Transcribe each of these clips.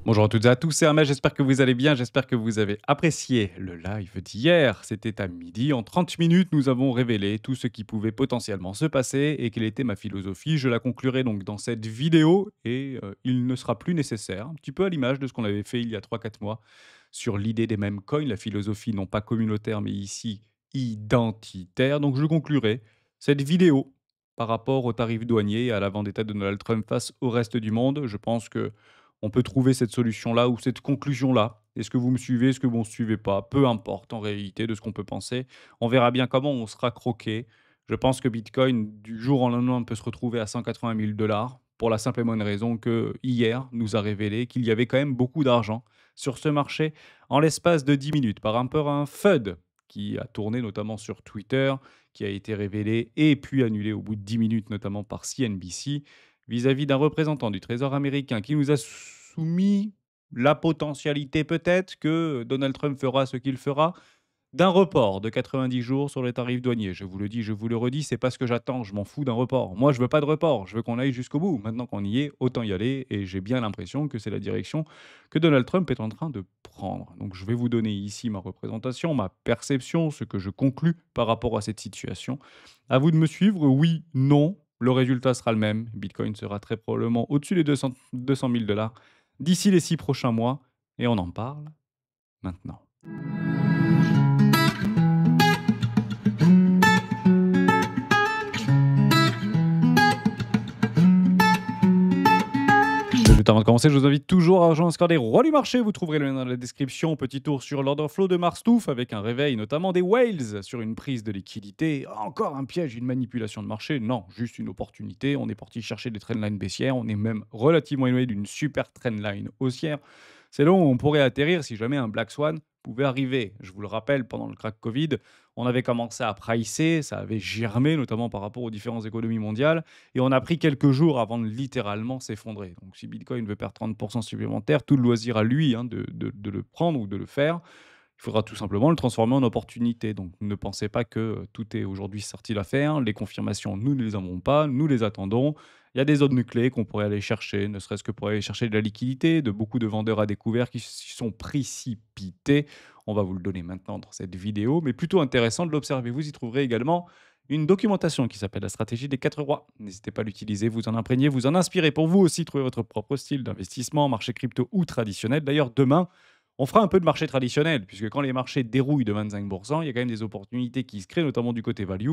Bonjour à toutes et à tous, c'est Hermès, j'espère que vous allez bien, j'espère que vous avez apprécié le live d'hier. C'était à midi, en 30 minutes, nous avons révélé tout ce qui pouvait potentiellement se passer et quelle était ma philosophie. Je la conclurai donc dans cette vidéo et il ne sera plus nécessaire, un petit peu à l'image de ce qu'on avait fait il y a 3 4 mois sur l'idée des mêmes coins, la philosophie non pas communautaire mais ici identitaire. Donc je conclurai cette vidéo par rapport aux tarifs douaniers et à la vendetta de Donald Trump face au reste du monde. Je pense que on peut trouver cette solution-là ou cette conclusion-là. Est-ce que vous me suivez? Est-ce que vous ne me suivez pas? Peu importe en réalité de ce qu'on peut penser. On verra bien comment on sera croqué. Je pense que Bitcoin, du jour au lendemain, peut se retrouver à 180 000 dollars pour la simple et bonne raison que hier nous a révélé qu'il y avait quand même beaucoup d'argent sur ce marché en l'espace de 10 minutes par rapport à un FUD qui a tourné notamment sur Twitter, qui a été révélé et puis annulé au bout de 10 minutes, notamment par CNBC vis-à-vis d'un représentant du Trésor américain qui nous a soumis la potentialité peut-être que Donald Trump fera ce qu'il fera, d'un report de 90 jours sur les tarifs douaniers. Je vous le dis, je vous le redis, c'est pas ce que j'attends, je m'en fous d'un report. Moi, je veux pas de report, je veux qu'on aille jusqu'au bout. Maintenant qu'on y est, autant y aller et j'ai bien l'impression que c'est la direction que Donald Trump est en train de prendre. Donc je vais vous donner ici ma représentation, ma perception, ce que je conclus par rapport à cette situation. À vous de me suivre, oui, non, le résultat sera le même. Bitcoin sera très probablement au-dessus des 200 000 dollars d'ici les 6 prochains mois et on en parle maintenant. Juste avant de commencer, je vous invite toujours à rejoindre le Score des rois du marché. Vous trouverez le lien dans la description. Petit tour sur l'order flow de Marstouf avec un réveil, notamment des whales sur une prise de liquidité. Encore un piège, une manipulation de marché. Non, juste une opportunité. On est parti chercher des trendlines baissières. On est même relativement éloigné d'une super trendline haussière. C'est là où on pourrait atterrir si jamais un Black Swan pouvait arriver. Je vous le rappelle, pendant le crack Covid, on avait commencé à pricer, ça avait germé, notamment par rapport aux différentes économies mondiales. Et on a pris quelques jours avant de littéralement s'effondrer. Donc si Bitcoin veut perdre 30% supplémentaire, tout le loisir à lui hein, de le prendre ou de le faire. Il faudra tout simplement le transformer en opportunité. Donc ne pensez pas que tout est aujourd'hui sorti d'affaire. Les confirmations, nous ne les avons pas, nous les attendons. Il y a des zones clés qu'on pourrait aller chercher, ne serait-ce que pour aller chercher de la liquidité, de beaucoup de vendeurs à découvert qui s'y sont précipités. On va vous le donner maintenant dans cette vidéo, mais plutôt intéressant de l'observer. Vous y trouverez également une documentation qui s'appelle la stratégie des 4 rois. N'hésitez pas à l'utiliser, vous en imprégner, vous en inspirer pour vous aussi trouver votre propre style d'investissement, marché crypto ou traditionnel. D'ailleurs, demain, on fera un peu de marché traditionnel, puisque quand les marchés dérouillent de 25%, il y a quand même des opportunités qui se créent, notamment du côté value,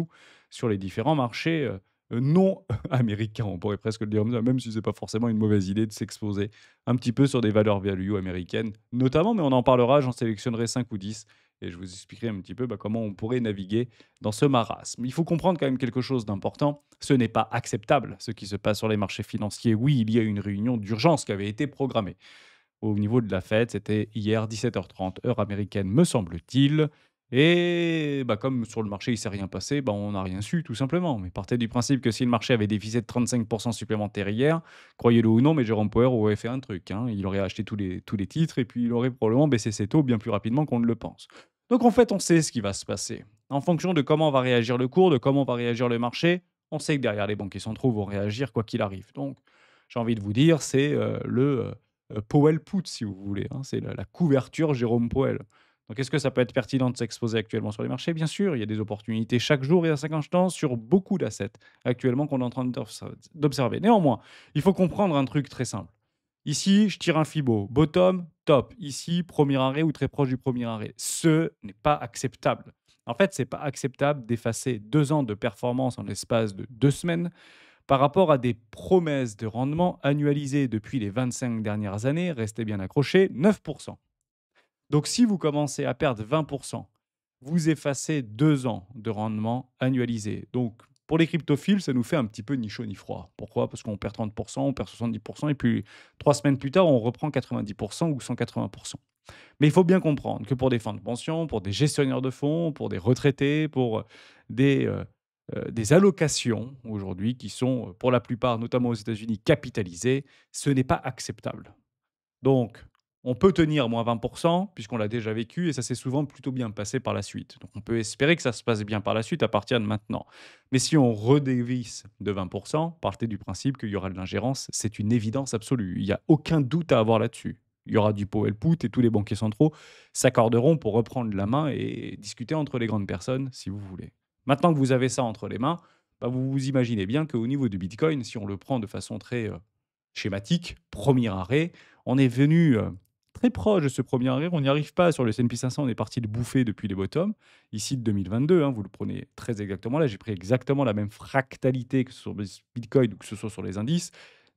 sur les différents marchés non américains. On pourrait presque le dire comme ça, même si ce n'est pas forcément une mauvaise idée de s'exposer un petit peu sur des valeurs value américaines, notamment, mais on en parlera, j'en sélectionnerai 5 ou 10 et je vous expliquerai un petit peu comment on pourrait naviguer dans ce marasme. Il faut comprendre quand même quelque chose d'important. Ce n'est pas acceptable ce qui se passe sur les marchés financiers. Oui, il y a une réunion d'urgence qui avait été programmée au niveau de la fête. C'était hier 17h30, heure américaine, me semble-t-il. Et comme sur le marché, il ne s'est rien passé, on n'a rien su, tout simplement. Mais partez du principe que si le marché avait déficit de 35% supplémentaires hier, croyez-le ou non, mais Jérôme Powell aurait fait un truc, hein. Il aurait acheté tous les titres et puis il aurait probablement baissé ses taux bien plus rapidement qu'on ne le pense. Donc en fait, on sait ce qui va se passer. En fonction de comment va réagir le cours, de comment va réagir le marché, on sait que derrière les banquiers centraux vont réagir quoi qu'il arrive. Donc j'ai envie de vous dire, c'est Powell Put, si vous voulez, hein. C'est la couverture Jérôme Powell. Donc est-ce que ça peut être pertinent de s'exposer actuellement sur les marchés? Bien sûr, il y a des opportunités chaque jour et à 50 temps sur beaucoup d'assets actuellement qu'on est en train d'observer. Néanmoins, il faut comprendre un truc très simple. Ici, je tire un Fibo. Bottom, top. Ici, premier arrêt ou très proche du premier arrêt. Ce n'est pas acceptable. En fait, c'est pas acceptable d'effacer 2 ans de performance en l'espace de 2 semaines par rapport à des promesses de rendement annualisées depuis les 25 dernières années. Restez bien accrochés, 9%. Donc si vous commencez à perdre 20%, vous effacez 2 ans de rendement annualisé. Donc pour les cryptophiles, ça nous fait un petit peu ni chaud ni froid. Pourquoi? Parce qu'on perd 30%, on perd 70%, et puis 3 semaines plus tard, on reprend 90% ou 180%. Mais il faut bien comprendre que pour des fonds de pension, pour des gestionnaires de fonds, pour des retraités, pour des allocations aujourd'hui qui sont, pour la plupart, notamment aux États-Unis, capitalisées, ce n'est pas acceptable. Donc, on peut tenir moins 20% puisqu'on l'a déjà vécu et ça s'est souvent plutôt bien passé par la suite. Donc, on peut espérer que ça se passe bien par la suite à partir de maintenant. Mais si on redévisse de 20%, partez du principe qu'il y aura de l'ingérence. C'est une évidence absolue. Il n'y a aucun doute à avoir là-dessus. Il y aura du powell put et tous les banquiers centraux s'accorderont pour reprendre la main et discuter entre les grandes personnes, si vous voulez. Maintenant que vous avez ça entre les mains, bah, vous vous imaginez bien qu'au niveau du Bitcoin, si on le prend de façon très schématique, premier arrêt, on est venu très proche de ce premier arrêt, on n'y arrive pas sur le S&P 500, on est parti de bouffer depuis les bottoms, ici de 2022, hein, vous le prenez très exactement, là j'ai pris exactement la même fractalité que sur le Bitcoin ou que ce soit sur les indices.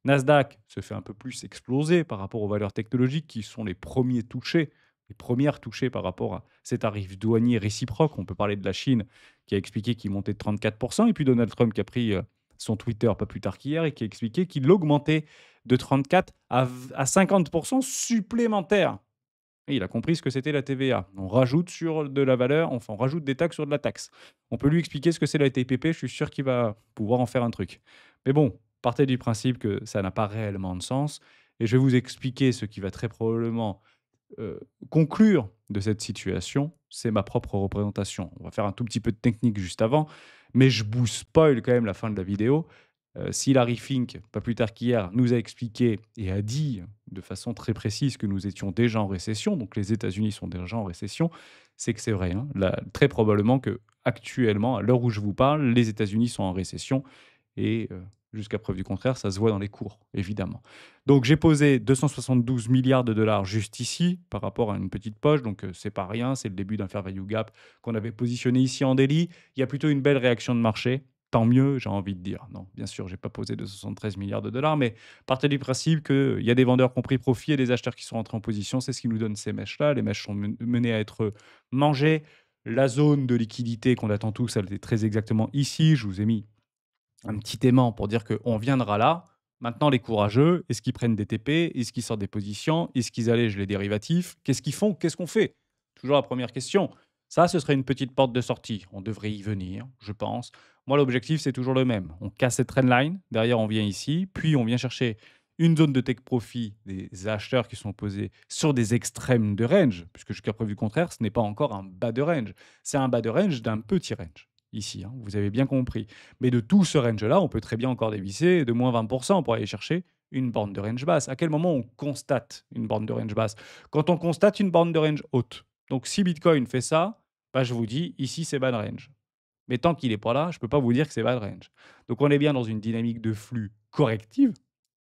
Nasdaq se fait un peu plus exploser par rapport aux valeurs technologiques qui sont les premiers touchés, les premières touchées par rapport à ces tarifs douaniers réciproques. On peut parler de la Chine qui a expliqué qu'il montait de 34%, et puis Donald Trump qui a pris son Twitter pas plus tard qu'hier et qui a expliqué qu'il augmentait de 34 à 50% supplémentaires. Et il a compris ce que c'était la TVA. On rajoute sur de la valeur, enfin on rajoute des taxes sur de la taxe. On peut lui expliquer ce que c'est la TPP, je suis sûr qu'il va pouvoir en faire un truc. Mais bon, partez du principe que ça n'a pas réellement de sens. Et je vais vous expliquer ce qui va très probablement euh, conclure de cette situation, c'est ma propre représentation. On va faire un tout petit peu de technique juste avant, mais je vous spoil quand même la fin de la vidéo. Si Larry Fink, pas plus tard qu'hier, nous a expliqué et a dit de façon très précise que nous étions déjà en récession, donc les États-Unis sont déjà en récession, c'est que c'est vrai. Hein. Là, très probablement que actuellement, à l'heure où je vous parle, les États-Unis sont en récession et jusqu'à preuve du contraire, ça se voit dans les cours, évidemment. Donc j'ai posé 272 milliards de dollars juste ici par rapport à une petite poche, donc c'est pas rien, c'est le début d'un fair value gap qu'on avait positionné ici en daily. Il y a plutôt une belle réaction de marché. Tant mieux, j'ai envie de dire. Non, bien sûr, j'ai pas posé 273 milliards de dollars, mais partez du principe qu'il y a des vendeurs qui ont pris profit et des acheteurs qui sont entrés en position. C'est ce qui nous donne ces mèches-là. Les mèches sont menées à être mangées. La zone de liquidité qu'on attend tous, elle est très exactement ici. Je vous ai mis un petit aimant pour dire qu'on viendra là. Maintenant, les courageux, est-ce qu'ils prennent des TP? Est-ce qu'ils sortent des positions? Est-ce qu'ils allègent les dérivatifs? Qu'est-ce qu'ils font? Qu'est-ce qu'on fait? Toujours la première question. Ça, ce serait une petite porte de sortie. On devrait y venir, je pense. Moi, l'objectif, c'est toujours le même. On casse cette trendline. Derrière, on vient ici. Puis, on vient chercher une zone de take profit des acheteurs qui sont posés sur des extrêmes de range, puisque jusqu'à preuve du contraire, ce n'est pas encore un bas de range. C'est un bas de range d'un petit range, ici. Hein, vous avez bien compris. Mais de tout ce range-là, on peut très bien encore dévisser de moins 20% pour aller chercher une borne de range basse. À quel moment on constate une borne de range basse? Quand on constate une borne de range haute. Donc si Bitcoin fait ça, bah, je vous dis, ici c'est bad range. Mais tant qu'il n'est pas là, je ne peux pas vous dire que c'est bad range. Donc on est bien dans une dynamique de flux corrective,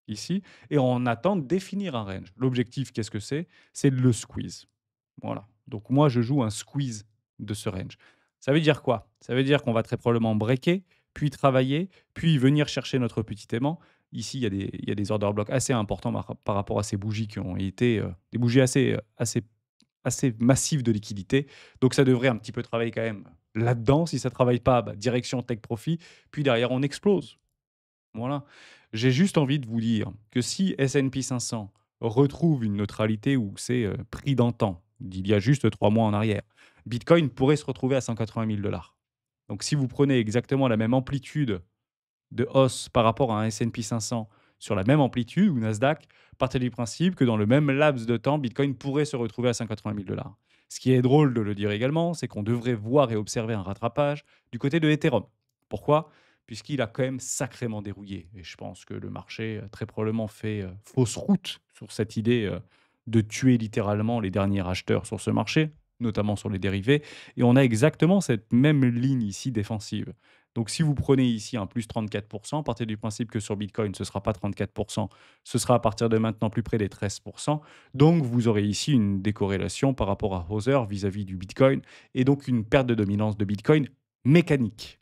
ici, et on attend de définir un range. L'objectif, qu'est-ce que c'est? C'est de le squeeze. Voilà. Donc moi, je joue un squeeze de ce range. Ça veut dire quoi? Ça veut dire qu'on va très probablement breaker, puis travailler, puis venir chercher notre petit aimant. Ici, il y a des order blocks assez importants par rapport à ces bougies qui ont été des bougies assez massives de liquidité. Donc ça devrait un petit peu travailler quand même là-dedans. Si ça ne travaille pas, bah, direction take profit. Puis derrière, on explose. Voilà. J'ai juste envie de vous dire que si S&P 500 retrouve une neutralité où c'est prix d'antan, d'il y a juste 3 mois en arrière, Bitcoin pourrait se retrouver à 180 000 dollars. Donc si vous prenez exactement la même amplitude de hausse par rapport à un S&P 500 sur la même amplitude ou Nasdaq, partez du principe que dans le même laps de temps, Bitcoin pourrait se retrouver à 180 000 dollars. Ce qui est drôle de le dire également, c'est qu'on devrait voir et observer un rattrapage du côté de Ethereum. Pourquoi? Puisqu'il a quand même sacrément dérouillé. Et je pense que le marché très probablement fait fausse route sur cette idée de tuer littéralement les derniers acheteurs sur ce marché, notamment sur les dérivés. Et on a exactement cette même ligne ici défensive. Donc si vous prenez ici un plus 34%, partez du principe que sur Bitcoin, ce ne sera pas 34%, ce sera à partir de maintenant plus près des 13%. Donc vous aurez ici une décorrélation par rapport à Ether vis-à-vis du Bitcoin et donc une perte de dominance de Bitcoin mécanique.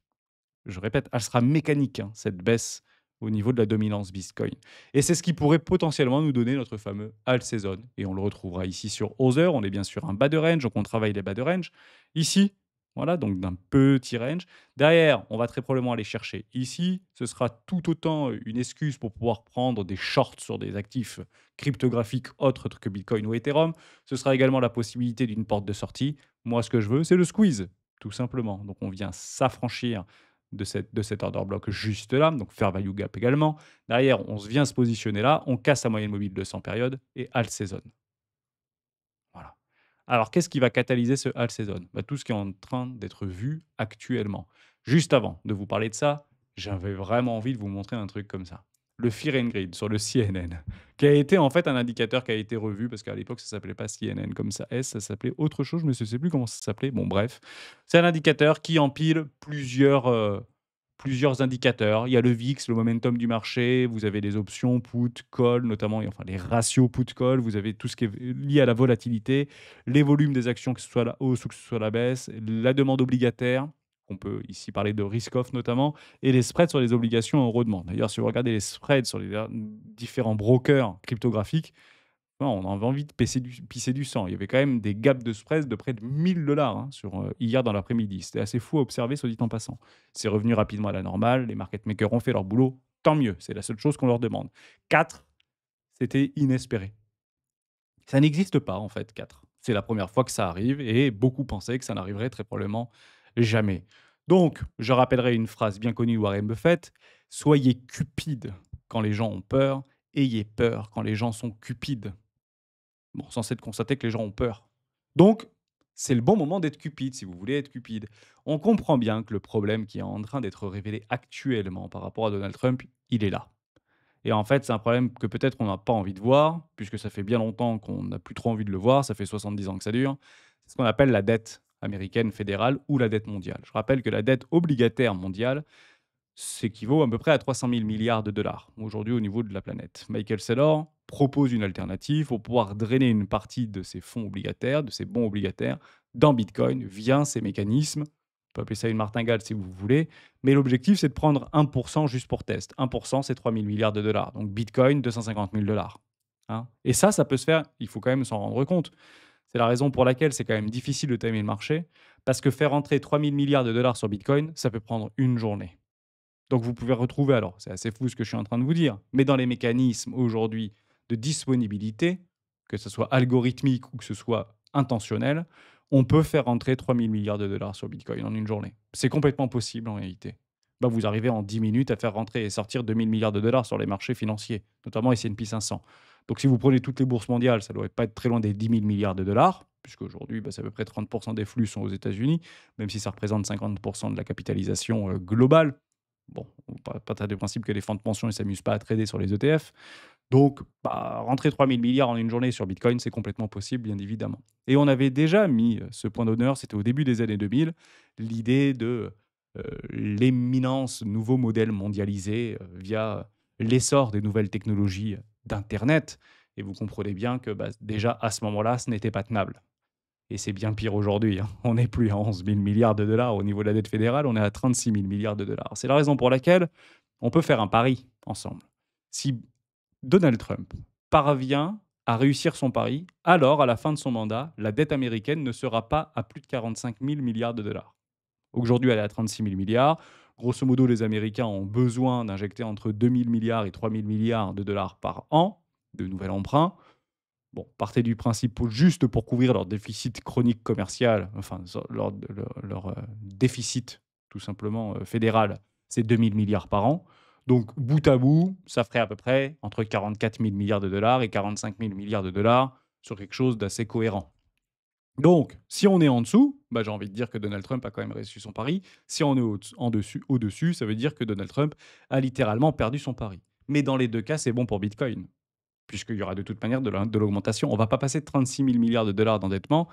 Je répète, elle sera mécanique, hein, cette baisse au niveau de la dominance Bitcoin. Et c'est ce qui pourrait potentiellement nous donner notre fameux alt season. Et on le retrouvera ici sur Other. On est bien sûr un bas de range, donc on travaille les bas de range. Ici, voilà, donc d'un petit range. Derrière, on va très probablement aller chercher ici. Ce sera tout autant une excuse pour pouvoir prendre des shorts sur des actifs cryptographiques autres que Bitcoin ou Ethereum. Ce sera également la possibilité d'une porte de sortie. Moi, ce que je veux, c'est le squeeze, tout simplement. Donc on vient s'affranchir de cet order block juste là, donc fair value gap également. Derrière, on se vient se positionner là, on casse la moyenne mobile de 100 périodes et alt season. Voilà. Alors, qu'est-ce qui va catalyser ce alt season? Bah, tout ce qui est en train d'être vu actuellement. Juste avant de vous parler de ça, j'avais vraiment envie de vous montrer un truc comme ça. le Fear and Greed sur le CNN, qui a été en fait un indicateur qui a été revu parce qu'à l'époque ça s'appelait pas CNN comme ça S, ça s'appelait autre chose, je ne sais plus comment ça s'appelait. Bon bref, c'est un indicateur qui empile plusieurs indicateurs. Il y a le VIX, le momentum du marché, vous avez les options put, call notamment, et enfin les ratios put call, vous avez tout ce qui est lié à la volatilité, les volumes des actions, que ce soit la hausse ou que ce soit la baisse, la demande obligataire, on peut ici parler de risk-off notamment, et les spreads sur les obligations en redemande. D'ailleurs, si vous regardez les spreads sur les différents brokers cryptographiques, ouais, on avait envie de pisser du sang. Il y avait quand même des gaps de spreads de près de 1000 $ hein, hier dans l'après-midi. C'était assez fou à observer, soit dit en passant. C'est revenu rapidement à la normale. Les market makers ont fait leur boulot. Tant mieux. C'est la seule chose qu'on leur demande. 4, c'était inespéré. Ça n'existe pas, en fait, 4. C'est la première fois que ça arrive et beaucoup pensaient que ça n'arriverait très probablement jamais. Donc, je rappellerai une phrase bien connue de Warren Buffett: soyez cupide quand les gens ont peur, ayez peur quand les gens sont cupides. Bon, censé être constaté que les gens ont peur. Donc, c'est le bon moment d'être cupide, si vous voulez être cupide. On comprend bien que le problème qui est en train d'être révélé actuellement par rapport à Donald Trump, il est là. Et en fait, c'est un problème que peut-être on n'a pas envie de voir, puisque ça fait bien longtemps qu'on n'a plus trop envie de le voir, ça fait 70 ans que ça dure. C'est ce qu'on appelle la dette américaine fédérale ou la dette mondiale. Je rappelle que la dette obligataire mondiale s'équivaut à peu près à 300 000 milliards de dollars aujourd'hui au niveau de la planète. Michael Saylor propose une alternative pour pouvoir drainer une partie de ces fonds obligataires, de ces bons obligataires, dans Bitcoin via ces mécanismes. On peut appeler ça une martingale si vous voulez, mais l'objectif c'est de prendre 1% juste pour test. 1% c'est 3 000 milliards de dollars. Donc Bitcoin, 250 000 dollars. Hein. Et ça peut se faire, il faut quand même s'en rendre compte. C'est la raison pour laquelle c'est quand même difficile de timer le marché, parce que faire entrer 3 000 milliards de dollars sur Bitcoin, ça peut prendre une journée. Donc vous pouvez retrouver, alors c'est assez fou ce que je suis en train de vous dire, mais dans les mécanismes aujourd'hui de disponibilité, que ce soit algorithmique ou que ce soit intentionnel, on peut faire entrer 3 000 milliards de dollars sur Bitcoin en une journée. C'est complètement possible en réalité. Bah, vous arrivez en 10 minutes à faire rentrer et sortir 2 000 milliards de dollars sur les marchés financiers, notamment S&P 500. Donc si vous prenez toutes les bourses mondiales, ça ne doit pas être très loin des 10 000 milliards de dollars, puisque aujourd'hui, c'est à peu près 30% des flux sont aux États-Unis, même si ça représente 50% de la capitalisation globale. Bon, on va pas du principe que les fonds de pension ne s'amusent pas à trader sur les ETF. Donc, bah, rentrer 3 000 milliards en une journée sur Bitcoin, c'est complètement possible, bien évidemment. Et on avait déjà mis ce point d'honneur, c'était au début des années 2000, l'idée de l'éminence nouveau modèle mondialisé via l'essor des nouvelles technologies d'Internet. Et vous comprenez bien que bah, déjà à ce moment-là, ce n'était pas tenable. Et c'est bien pire aujourd'hui, hein. On n'est plus à 11 000 milliards de dollars au niveau de la dette fédérale, on est à 36 000 milliards de dollars. C'est la raison pour laquelle on peut faire un pari ensemble. Si Donald Trump parvient à réussir son pari, alors à la fin de son mandat, la dette américaine ne sera pas à plus de 45 000 milliards de dollars. Aujourd'hui, elle est à 36 000 milliards. Grosso modo, les Américains ont besoin d'injecter entre 2 000 milliards et 3 000 milliards de dollars par an de nouvel emprunt. Bon, partez du principe juste pour couvrir leur déficit chronique commercial, enfin leur déficit tout simplement fédéral, c'est 2 000 milliards par an. Donc, bout à bout, ça ferait à peu près entre 44 000 milliards de dollars et 45 000 milliards de dollars sur quelque chose d'assez cohérent. Donc, si on est en dessous, bah, j'ai envie de dire que Donald Trump a quand même réussi son pari. Si on est au-dessus, ça veut dire que Donald Trump a littéralement perdu son pari. Mais dans les deux cas, c'est bon pour Bitcoin puisqu'il y aura de toute manière de l'augmentation. On ne va pas passer de 36 000 milliards de dollars d'endettement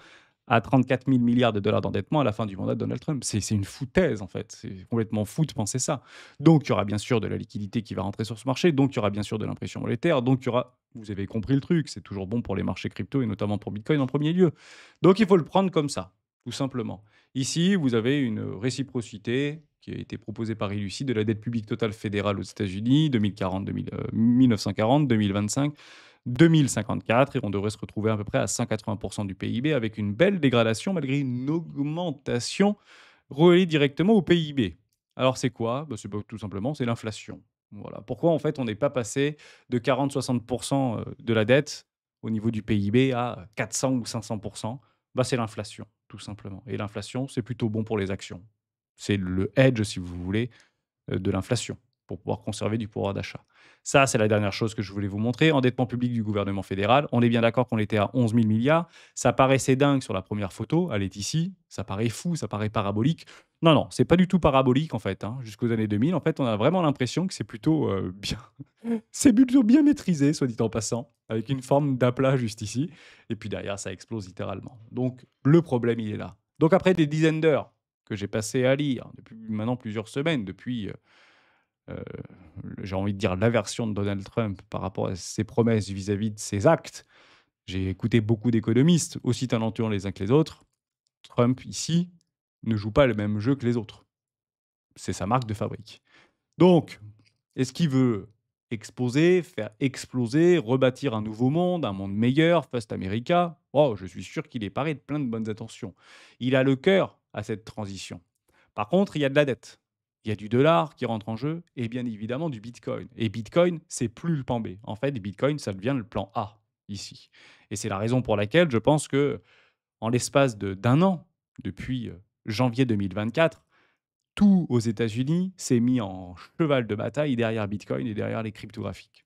à 34 000 milliards de dollars d'endettement à la fin du mandat de Donald Trump. C'est une foutaise, en fait. C'est complètement fou de penser ça. Donc, il y aura bien sûr de la liquidité qui va rentrer sur ce marché. Donc, il y aura bien sûr de l'impression monétaire. Donc, il y aura, vous avez compris le truc, c'est toujours bon pour les marchés crypto et notamment pour Bitcoin en premier lieu. Donc, il faut le prendre comme ça, tout simplement. Ici, vous avez une réciprocité qui a été proposée par Illucide de la dette publique totale fédérale aux États-Unis, 1940, 2025, 2054, et on devrait se retrouver à peu près à 180% du PIB avec une belle dégradation malgré une augmentation reliée directement au PIB. Alors c'est quoi? Bah, c'est tout simplement, c'est l'inflation. Voilà. Pourquoi en fait on n'est pas passé de 40-60% de la dette au niveau du PIB à 400 ou 500%? Bah, c'est l'inflation, tout simplement. Et l'inflation, c'est plutôt bon pour les actions. C'est le hedge, si vous voulez, de l'inflation pour pouvoir conserver du pouvoir d'achat. Ça, c'est la dernière chose que je voulais vous montrer. Endettement public du gouvernement fédéral. On est bien d'accord qu'on était à 11 000 milliards. Ça paraissait dingue sur la première photo. Elle est ici. Ça paraît fou, ça paraît parabolique. Non, non, c'est pas du tout parabolique en fait, hein. Jusqu'aux années 2000, en fait, on a vraiment l'impression que c'est plutôt bien, c'est plutôt bien maîtrisé, soit dit en passant, avec une forme d'aplat juste ici. Et puis derrière, ça explose littéralement. Donc le problème, il est là. Donc après des dizaines d'heures que j'ai passé à lire, depuis maintenant plusieurs semaines, depuis euh, j'ai envie de dire l'aversion de Donald Trump par rapport à ses promesses vis-à-vis de ses actes. J'ai écouté beaucoup d'économistes, aussi talentueux les uns que les autres. Trump, ici, ne joue pas le même jeu que les autres. C'est sa marque de fabrique. Donc, est-ce qu'il veut exposer, faire exploser, rebâtir un nouveau monde, un monde meilleur, First America? Oh, je suis sûr qu'il est paré de plein de bonnes intentions. Il a le cœur à cette transition. Par contre, il y a de la dette. Il y a du dollar qui rentre en jeu et bien évidemment du Bitcoin. Et Bitcoin, c'est plus le plan B. En fait, Bitcoin, ça devient le plan A ici. Et c'est la raison pour laquelle je pense que en l'espace d'un an, depuis janvier 2024, tout aux États-Unis s'est mis en cheval de bataille derrière Bitcoin et derrière les cryptographiques.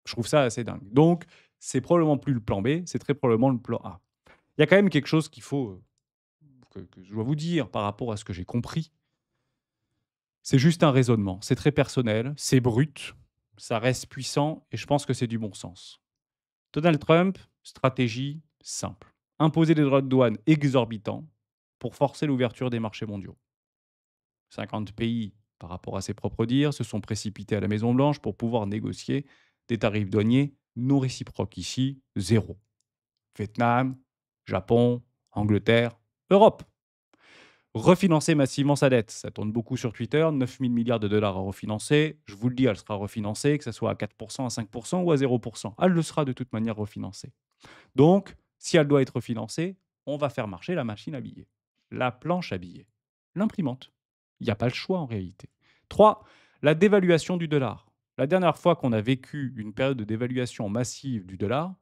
Je trouve ça assez dingue. Donc, c'est probablement plus le plan B, c'est très probablement le plan A. Il y a quand même quelque chose qu'il faut que je dois vous dire par rapport à ce que j'ai compris. C'est juste un raisonnement. C'est très personnel, c'est brut, ça reste puissant et je pense que c'est du bon sens. Donald Trump, stratégie simple. Imposer des droits de douane exorbitants pour forcer l'ouverture des marchés mondiaux. 50 pays, par rapport à ses propres dires, se sont précipités à la Maison-Blanche pour pouvoir négocier des tarifs douaniers non réciproques. Ici, zéro. Vietnam, Japon, Angleterre, Europe. Refinancer massivement sa dette. Ça tourne beaucoup sur Twitter. 9 000 milliards de dollars à refinancer. Je vous le dis, elle sera refinancée, que ce soit à 4%, à 5% ou à 0%. Elle le sera de toute manière refinancée. Donc, si elle doit être refinancée, on va faire marcher la machine à billets, la planche à billets, l'imprimante. Il n'y a pas le choix en réalité. 3. La dévaluation du dollar. La dernière fois qu'on a vécu une période de dévaluation massive du dollar,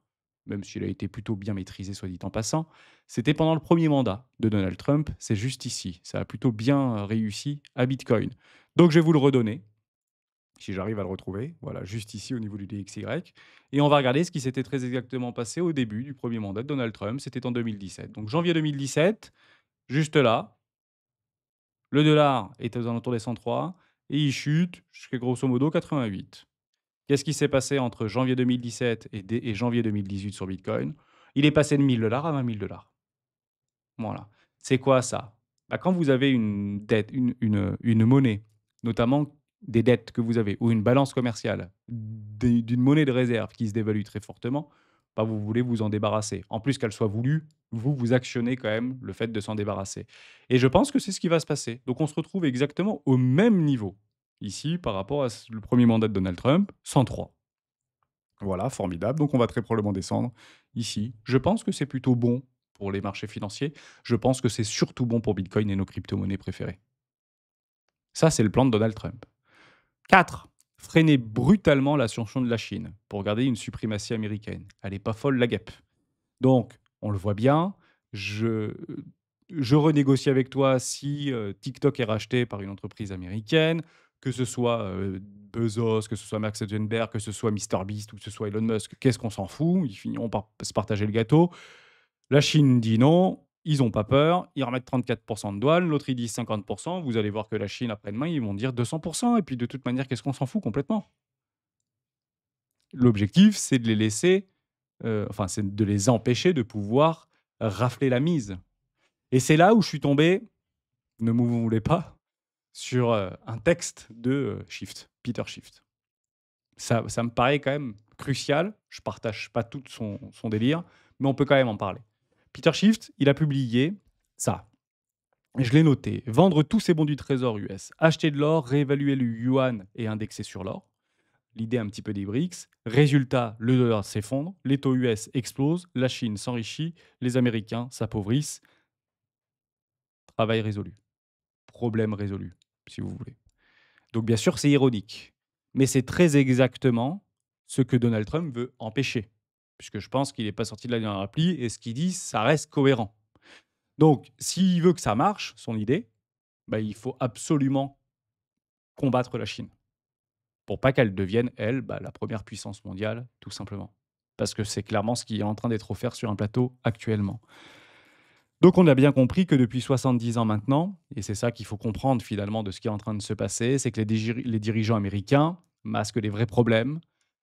même s'il a été plutôt bien maîtrisé, soit dit en passant, c'était pendant le premier mandat de Donald Trump. C'est juste ici. Ça a plutôt bien réussi à Bitcoin. Donc je vais vous le redonner si j'arrive à le retrouver, voilà, juste ici au niveau du DXY. Et on va regarder ce qui s'était très exactement passé au début du premier mandat de Donald Trump, c'était en 2017. Donc janvier 2017, juste là, le dollar est aux alentours des 103 et il chute jusqu'à grosso modo 88. Qu'est-ce qui s'est passé entre janvier 2017 et janvier 2018 sur Bitcoin? Il est passé de 1000 dollars à 20 000 dollars. Voilà. C'est quoi ça? Bah, quand vous avez une dette, une monnaie, notamment des dettes que vous avez, ou une balance commerciale, d'une monnaie de réserve qui se dévalue très fortement, bah, vous voulez vous en débarrasser. En plus qu'elle soit voulue, vous actionnez quand même le fait de s'en débarrasser. Et je pense que c'est ce qui va se passer. Donc on se retrouve exactement au même niveau, ici, par rapport à le premier mandat de Donald Trump, 103. Voilà, formidable. Donc on va très probablement descendre ici. Je pense que c'est plutôt bon pour les marchés financiers. Je pense que c'est surtout bon pour Bitcoin et nos crypto-monnaies préférées. Ça, c'est le plan de Donald Trump. 4. Freiner brutalement l'ascension de la Chine pour garder une suprématie américaine. Elle n'est pas folle, la guêpe. Donc, on le voit bien, je renégocie avec toi si TikTok est racheté par une entreprise américaine, que ce soit Bezos, que ce soit Mark Zuckerberg, que ce soit MrBeast ou que ce soit Elon Musk. Qu'est-ce qu'on s'en fout? Ils finiront par se partager le gâteau. La Chine dit non, ils n'ont pas peur, ils remettent 34% de douane, l'autre il dit 50%. Vous allez voir que la Chine, après-demain, ils vont dire 200%. Et puis de toute manière, qu'est-ce qu'on s'en fout complètement? L'objectif, c'est de les laisser, enfin, c'est de les empêcher de pouvoir rafler la mise. Et c'est là où je suis tombé, ne m'en voulez pas, sur un texte de Schiff, Peter Schiff. Ça me paraît quand même crucial. Je partage pas tout son délire, mais on peut quand même en parler. Peter Schiff, il a publié ça. Je l'ai noté. Vendre tous ses bons du trésor US, acheter de l'or, réévaluer le yuan et indexer sur l'or. L'idée un petit peu des BRICS. Résultat, le dollar s'effondre, les taux US explosent, la Chine s'enrichit, les Américains s'appauvrissent. Travail résolu. Problème résolu, si vous voulez. Donc bien sûr, c'est ironique. Mais c'est très exactement ce que Donald Trump veut empêcher. Puisque je pense qu'il n'est pas sorti de la dernière appli et ce qu'il dit, ça reste cohérent. Donc, s'il veut que ça marche, son idée, bah, il faut absolument combattre la Chine. pour pas qu'elle devienne, elle, bah, la première puissance mondiale, tout simplement. Parce que c'est clairement ce qui est en train d'être offert sur un plateau actuellement. Donc on a bien compris que depuis 70 ans maintenant, et c'est ça qu'il faut comprendre finalement de ce qui est en train de se passer, c'est que les dirigeants américains masquent les vrais problèmes,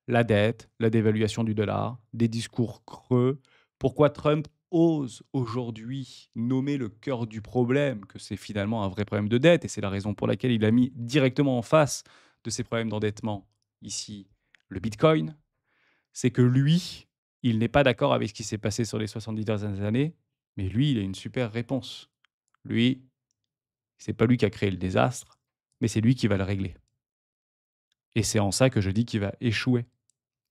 la dette, la dévaluation du dollar, des discours creux. Pourquoi Trump ose aujourd'hui nommer le cœur du problème, que c'est finalement un vrai problème de dette, et c'est la raison pour laquelle il a mis directement en face de ces problèmes d'endettement ici le Bitcoin, c'est que lui, il n'est pas d'accord avec ce qui s'est passé sur les 70 dernières années, mais lui, il a une super réponse. Lui, c'est pas lui qui a créé le désastre, mais c'est lui qui va le régler. Et c'est en ça que je dis qu'il va échouer.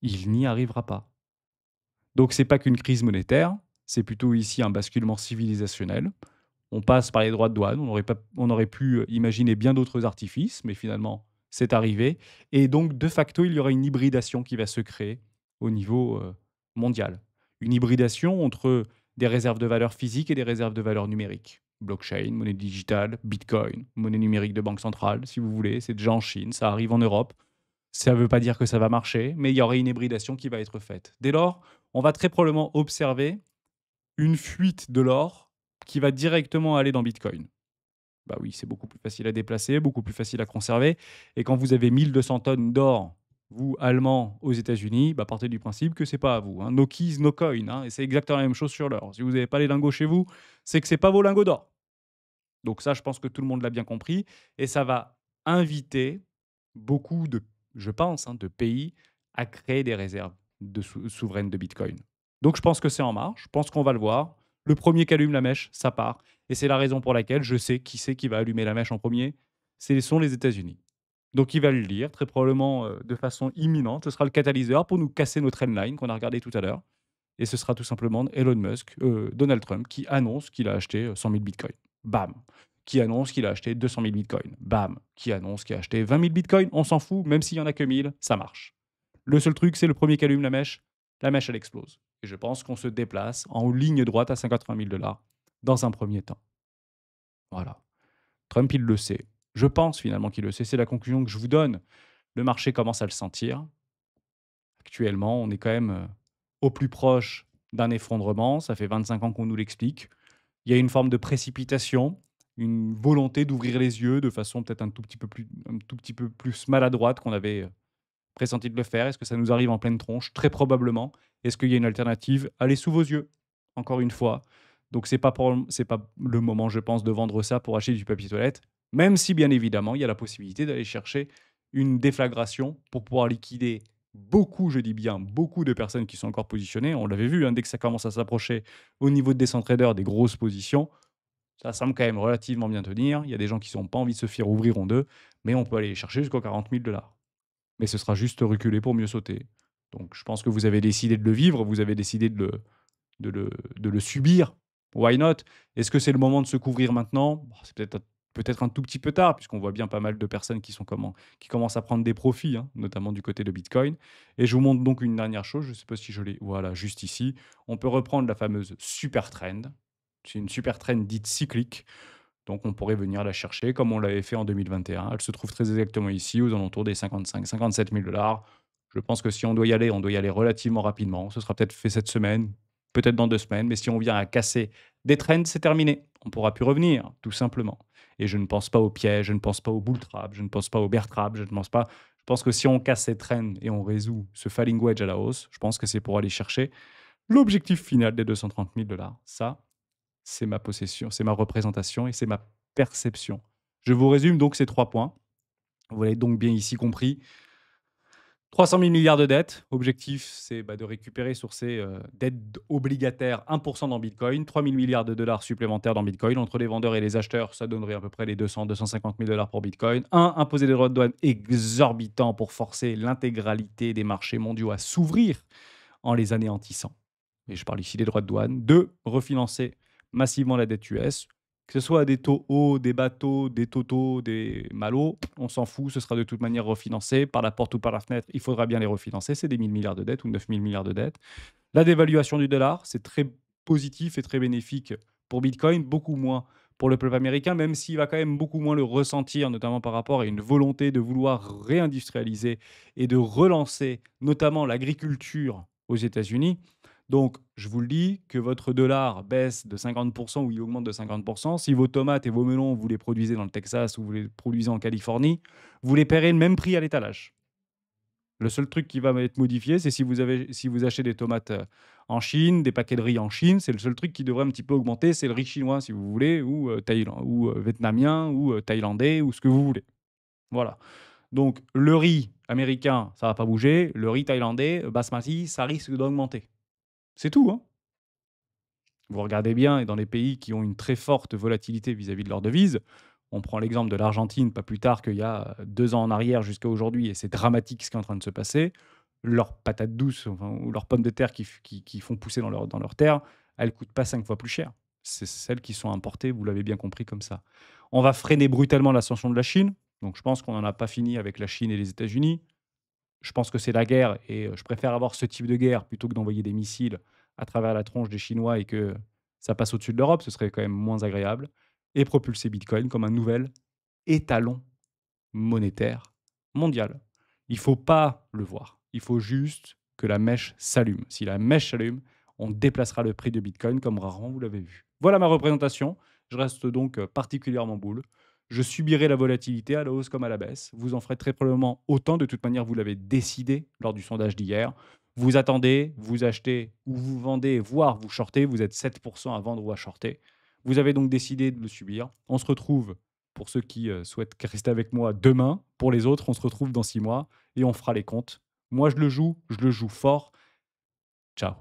Il n'y arrivera pas. Donc c'est pas qu'une crise monétaire, c'est plutôt ici un basculement civilisationnel. On passe par les droits de douane, on aurait pu imaginer bien d'autres artifices, mais finalement c'est arrivé. Et donc de facto, il y aura une hybridation qui va se créer au niveau mondial. Une hybridation entre des réserves de valeur physiques et des réserves de valeur numériques. Blockchain, monnaie digitale, Bitcoin, monnaie numérique de banque centrale, si vous voulez. C'est déjà en Chine, ça arrive en Europe. Ça ne veut pas dire que ça va marcher, mais il y aurait une hybridation qui va être faite. Dès lors, on va très probablement observer une fuite de l'or qui va directement aller dans Bitcoin. Bah oui, c'est beaucoup plus facile à déplacer, beaucoup plus facile à conserver. Et quand vous avez 1200 tonnes d'or, vous, Allemands, aux États-Unis, bah partez du principe que c'est pas à vous. Hein. No keys, no coin. Hein. Et c'est exactement la même chose sur l'or. Si vous n'avez pas les lingots chez vous, c'est que c'est pas vos lingots d'or. Donc ça, je pense que tout le monde l'a bien compris. Et ça va inviter beaucoup de, je pense, hein, de pays à créer des réserves souveraines de Bitcoin. Donc je pense que c'est en marche. Je pense qu'on va le voir. Le premier qui allume la mèche, ça part. Et c'est la raison pour laquelle je sais qui c'est qui va allumer la mèche en premier. Ce sont les États-Unis. Donc il va le lire, très probablement de façon imminente. Ce sera le catalyseur pour nous casser notre trendline qu'on a regardé tout à l'heure. Et ce sera tout simplement Elon Musk, Donald Trump, qui annonce qu'il a acheté 100 000 bitcoins. Bam. Qui annonce qu'il a acheté 200 000 bitcoins. Bam. Qui annonce qu'il a acheté 20 000 bitcoins. On s'en fout, même s'il n'y en a que 1000, ça marche. Le seul truc, c'est le premier qui allume la mèche, elle explose. Et je pense qu'on se déplace en ligne droite à 180 000 dollars dans un premier temps. Voilà. Trump, il le sait. Je pense finalement qu'il le sait. C'est la conclusion que je vous donne. Le marché commence à le sentir. Actuellement, on est quand même au plus proche d'un effondrement. Ça fait 25 ans qu'on nous l'explique. Il y a une forme de précipitation, une volonté d'ouvrir les yeux de façon peut-être un tout petit peu plus maladroite qu'on avait pressenti de le faire. Est-ce que ça nous arrive en pleine tronche? Très probablement. Est-ce qu'il y a une alternative? Allez sous vos yeux, encore une fois. Donc c'est pas le moment, je pense, de vendre ça pour acheter du papier toilette, même si bien évidemment il y a la possibilité d'aller chercher une déflagration pour pouvoir liquider beaucoup, je dis bien beaucoup de personnes qui sont encore positionnées. On l'avait vu, hein, dès que ça commence à s'approcher au niveau de descente trader, des grosses positions, ça semble quand même relativement bien tenir. Il y a des gens qui n'ont pas envie de se faire ouvrir en deux, mais on peut aller les chercher jusqu'aux 40 000 dollars. Mais ce sera juste reculer pour mieux sauter. Donc je pense que vous avez décidé de le vivre, vous avez décidé de le subir. Why not? Est-ce que c'est le moment de se couvrir maintenant? Bon, c'est peut-être un tout petit peu tard, puisqu'on voit bien pas mal de personnes qui commencent à prendre des profits, hein, notamment du côté de Bitcoin. Et je vous montre donc une dernière chose, je ne sais pas si je l'ai, voilà, juste ici. On peut reprendre la fameuse super trend. C'est une super trend dite cyclique. Donc on pourrait venir la chercher comme on l'avait fait en 2021. Elle se trouve très exactement ici, aux alentours des 55 57 000 dollars. Je pense que si on doit y aller, on doit y aller relativement rapidement. Ce sera peut-être fait cette semaine, peut-être dans 2 semaines, mais si on vient à casser des trends, c'est terminé. On ne pourra plus revenir, tout simplement. Et je ne pense pas au piège, je ne pense pas au bull trap, je ne pense pas au bear trap, je ne pense pas. Je pense que si on casse ces trends et on résout ce falling wedge à la hausse, je pense que c'est pour aller chercher l'objectif final des 230 000 dollars. Ça, c'est ma possession, c'est ma représentation et c'est ma perception. Je vous résume donc ces 3 points. Vous l'avez donc bien ici compris. 300 000 milliards de dettes. Objectif, c'est de récupérer sur ces dettes obligataires 1% dans Bitcoin, 3 000 milliards de dollars supplémentaires dans Bitcoin. Entre les vendeurs et les acheteurs, ça donnerait à peu près les 250 000 dollars pour Bitcoin. Imposer des droits de douane exorbitants pour forcer l'intégralité des marchés mondiaux à s'ouvrir en les anéantissant. Et je parle ici des droits de douane. 2, refinancer massivement la dette US, que ce soit à des taux hauts, des bateaux, des totaux, des malos, on s'en fout, ce sera de toute manière refinancé par la porte ou par la fenêtre, il faudra bien les refinancer, c'est des 1000 milliards de dettes ou 9000 milliards de dettes. La dévaluation du dollar, c'est très positif et très bénéfique pour Bitcoin, beaucoup moins pour le peuple américain, même s'il va quand même beaucoup moins le ressentir, notamment par rapport à une volonté de vouloir réindustrialiser et de relancer notamment l'agriculture aux États-Unis. Donc, je vous le dis, que votre dollar baisse de 50% ou il augmente de 50%, si vos tomates et vos melons, vous les produisez dans le Texas ou vous les produisez en Californie, vous les paierez le même prix à l'étalage. Le seul truc qui va être modifié, c'est si vous achetez des tomates, en Chine, des paquets de riz en Chine, c'est le seul truc qui devrait un petit peu augmenter, c'est le riz chinois si vous voulez ou, vietnamien ou, thaïlandais ou ce que vous voulez. Voilà. Donc le riz américain, ça va pas bouger, le riz thaïlandais, basmati, ça risque d'augmenter. C'est tout, hein. Vous regardez bien et dans les pays qui ont une très forte volatilité vis-à-vis de leur devise, on prend l'exemple de l'Argentine pas plus tard qu'il y a 2 ans en arrière jusqu'à aujourd'hui et c'est dramatique ce qui est en train de se passer. Leurs patates douces, enfin, ou leurs pommes de terre qui font pousser dans leur terre, elles coûtent pas 5 fois plus cher. C'est celles qui sont importées, vous l'avez bien compris comme ça. On va freiner brutalement l'ascension de la Chine, donc je pense qu'on n'en a pas fini avec la Chine et les États-Unis. Je pense que c'est la guerre et je préfère avoir ce type de guerre plutôt que d'envoyer des missiles à travers la tronche des Chinois et que ça passe au-dessus de l'Europe, ce serait quand même moins agréable et propulser Bitcoin comme un nouvel étalon monétaire mondial. Il faut pas le voir, il faut juste que la mèche s'allume. Si la mèche s'allume, on déplacera le prix de Bitcoin comme rarement vous l'avez vu. Voilà ma représentation. Je reste donc particulièrement boule. Je subirai la volatilité à la hausse comme à la baisse. Vous en ferez très probablement autant. De toute manière, vous l'avez décidé lors du sondage d'hier. Vous attendez, vous achetez ou vous vendez, voire vous shortez. Vous êtes 7% à vendre ou à shorter. Vous avez donc décidé de le subir. On se retrouve, pour ceux qui souhaitent rester avec moi, demain. Pour les autres, on se retrouve dans 6 mois et on fera les comptes. Moi, je le joue fort. Ciao.